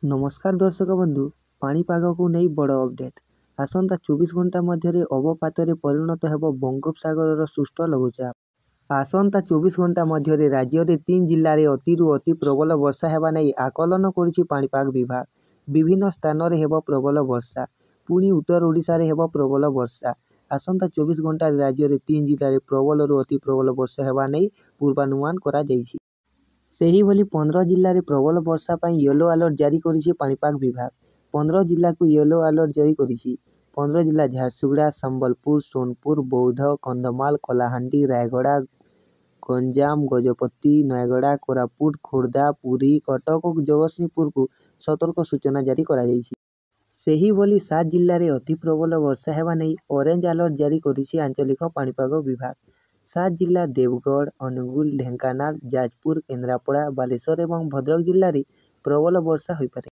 नमस्कार दर्शक बंधु पाणीपाग को नहीं बड़ अपडेट आसंता 24 घंटा मध्य अवपात परिणत होब बंगोपसागर सुष्ट लघुचाप। आसंता 24 घंटा मध्य राज्य में 3 जिले में अतिरु अति प्रबल वर्षा हेबा नहीं आकलन करिछि पाणीपाग विभाग। विभिन्न स्थान में हेब प्रबल वर्षा, पुणी उत्तर ओडिशा रे हेब प्रबल वर्षा। आसंता 24 घंटा राज्य में 3 जिले में प्रबल रु अति प्रबल वर्षा हेबा नहीं पूर्वानुमान करा जायछि। सेही भली 15 जिले में प्रबल वर्षा पर येलो अलर्ट जारी करिछि पाणीपाग विभाग। 15 जिला को येलो अलर्ट जारी करिछि। 15 जिला झारसुगुड़ा, संबलपुर, सोनपुर, बौद्ध, कंधमाल, कलाहांडी, रायगड़ा, गंजाम, गजपति, नयगड़ा, कोरापुट, खोर्धा, पुरी, कटक और जगतसिंहपुर को सतर्क सूचना जारी करा जायछि। सेही भली 7 जिले में अति प्रबल वर्षा हेबा नहीं ऑरेंज अलर्ट जारी करिछि आंचलिक पाणीपाग विभाग। 7 जिला देवगढ़, अनुगुल, ढेंकानाल, जाजपुर, केन्द्रापड़ा, बालेश्वर और भद्रक जिले में प्रबल वर्षा होइपारे।